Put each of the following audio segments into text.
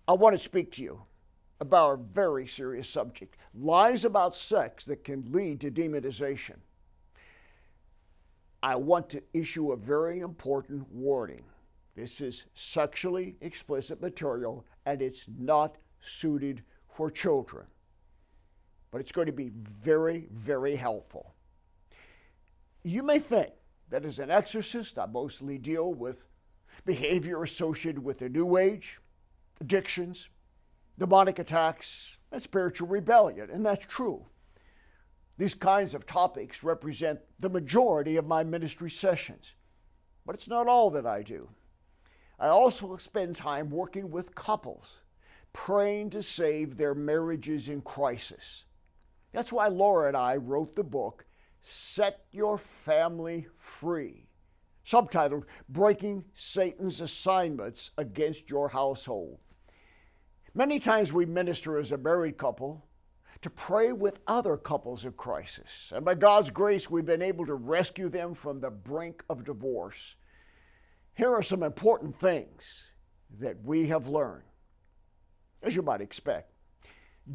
I want to speak to you about a very serious subject, lies about sex that can lead to demonization. I want to issue a very important warning. This is sexually explicit material and it's not suited for children. But it's going to be very, very helpful. You may think that as an exorcist, I mostly deal with behavior associated with the New Age, addictions, demonic attacks, and spiritual rebellion, and that's true. These kinds of topics represent the majority of my ministry sessions, but it's not all that I do. I also spend time working with couples, praying to save their marriages in crisis. That's why Laura and I wrote the book, Set Your Family Free, subtitled Breaking Satan's Assignments Against Your Household. Many times we minister as a married couple to pray with other couples in crisis, and by God's grace, we've been able to rescue them from the brink of divorce. Here are some important things that we have learned. As you might expect,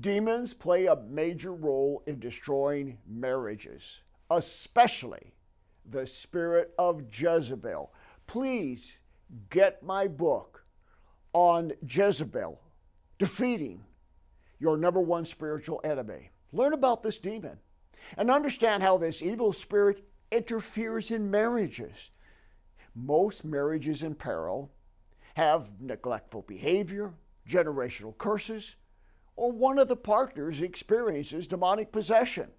demons play a major role in destroying marriages, especially the spirit of Jezebel. Please get my book on Jezebel, Defeating Your Number One Spiritual Enemy. Learn about this demon and understand how this evil spirit interferes in marriages. Most marriages in peril have neglectful behavior, generational curses, or one of the partners experiences demonic possession.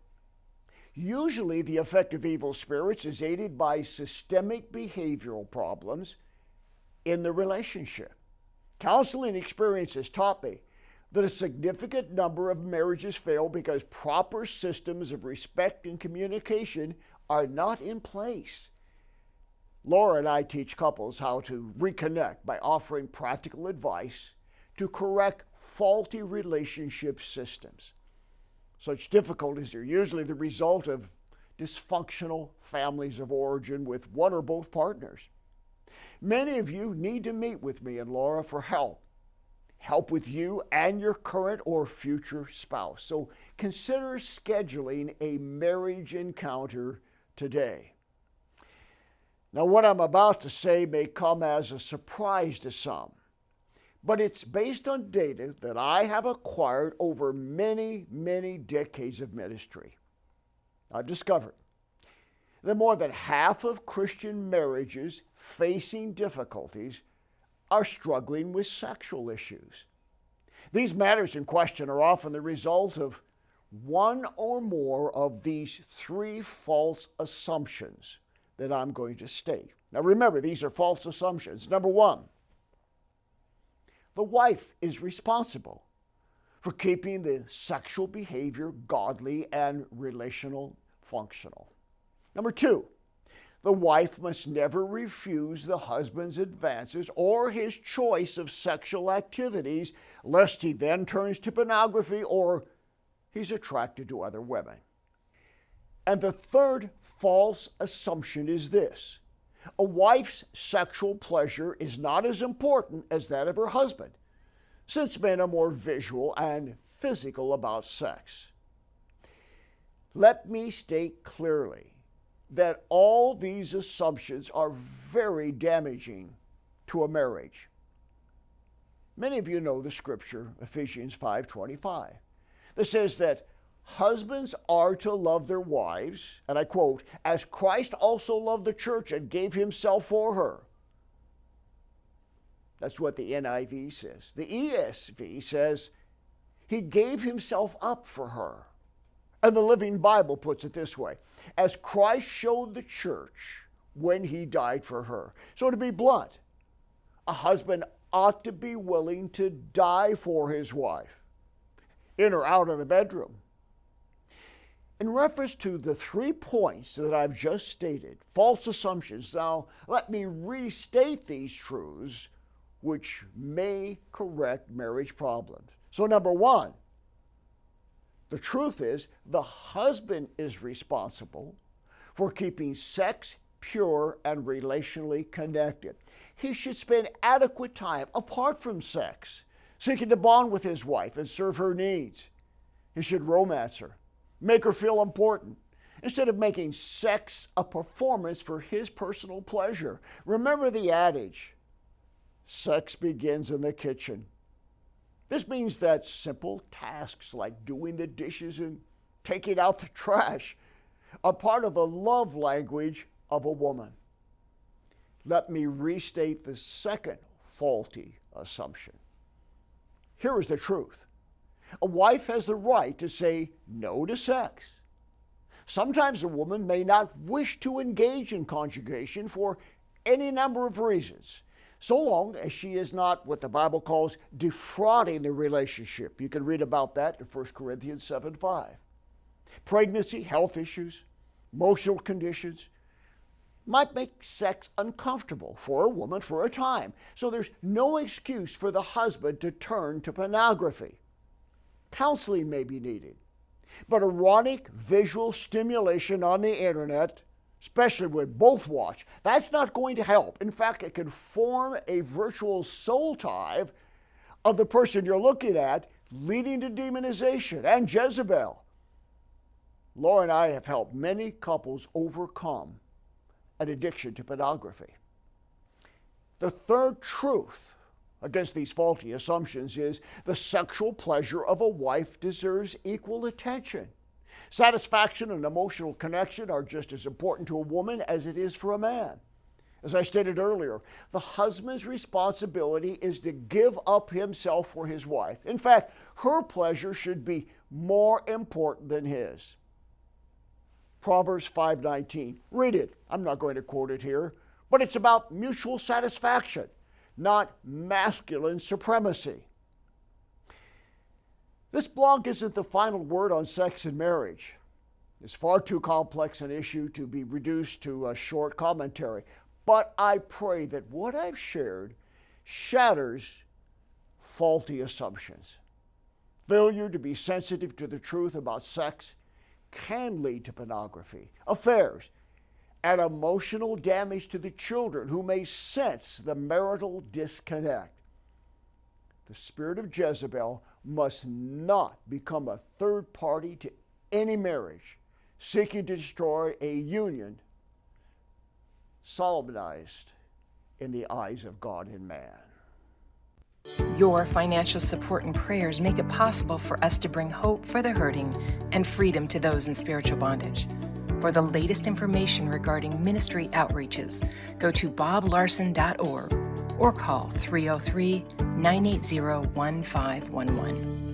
Usually, the effect of evil spirits is aided by systemic behavioral problems in the relationship. Counseling experience has taught me that a significant number of marriages fail because proper systems of respect and communication are not in place. Laura and I teach couples how to reconnect by offering practical advice to correct faulty relationship systems. Such difficulties are usually the result of dysfunctional families of origin with one or both partners. Many of you need to meet with me and Laura for help with you and your current or future spouse. So consider scheduling a marriage encounter today. Now, what I'm about to say may come as a surprise to some, but it's based on data that I have acquired over many, many decades of ministry. I've discovered that more than half of Christian marriages facing difficulties are struggling with sexual issues. These matters in question are often the result of one or more of these three false assumptions that I'm going to state. Now remember, these are false assumptions. Number one, the wife is responsible for keeping the sexual behavior godly and relational functional. Number two, the wife must never refuse the husband's advances or his choice of sexual activities, lest he then turns to pornography or he's attracted to other women. And the third false assumption is this: a wife's sexual pleasure is not as important as that of her husband, since men are more visual and physical about sex. Let me state clearly that all these assumptions are very damaging to a marriage. Many of you know the scripture, Ephesians 5:25, that says that husbands are to love their wives, and I quote, as Christ also loved the church and gave himself for her. That's what the NIV says. The ESV says he gave himself up for her. And the Living Bible puts it this way: as Christ showed the church when he died for her. So to be blunt, a husband ought to be willing to die for his wife, in or out of the bedroom. In reference to the 3 points that I've just stated, false assumptions, now let me restate these truths which may correct marriage problems. So number one, the truth is the husband is responsible for keeping sex pure and relationally connected. He should spend adequate time apart from sex seeking to bond with his wife and serve her needs. He should romance her, make her feel important, instead of making sex a performance for his personal pleasure. Remember the adage, sex begins in the kitchen. This means that simple tasks like doing the dishes and taking out the trash are part of the love language of a woman. Let me restate the second faulty assumption. Here is the truth. A wife has the right to say no to sex. Sometimes a woman may not wish to engage in conjugation for any number of reasons, so long as she is not what the Bible calls defrauding the relationship. You can read about that in 1 Corinthians 7:5. Pregnancy, health issues, emotional conditions might make sex uncomfortable for a woman for a time, so there's no excuse for the husband to turn to pornography. Counseling may be needed, but erotic visual stimulation on the internet, especially when both watch, that's not going to help. In fact, it can form a virtual soul tie of the person you're looking at, leading to demonization and Jezebel. Laura and I have helped many couples overcome an addiction to pornography. The third truth against these faulty assumptions is the sexual pleasure of a wife deserves equal attention. Satisfaction and emotional connection are just as important to a woman as it is for a man. As I stated earlier, the husband's responsibility is to give up himself for his wife. In fact, her pleasure should be more important than his. Proverbs 5:19. Read it. I'm not going to quote it here, but it's about mutual satisfaction, not masculine supremacy. This blog isn't the final word on sex and marriage. It's far too complex an issue to be reduced to a short commentary, but I pray that what I've shared shatters faulty assumptions. Failure to be sensitive to the truth about sex can lead to pornography, affairs, and emotional damage to the children who may sense the marital disconnect. The spirit of Jezebel must not become a third party to any marriage seeking to destroy a union solemnized in the eyes of God and man. Your financial support and prayers make it possible for us to bring hope for the hurting and freedom to those in spiritual bondage. For the latest information regarding ministry outreaches, go to boblarson.org or call 303-980-1511.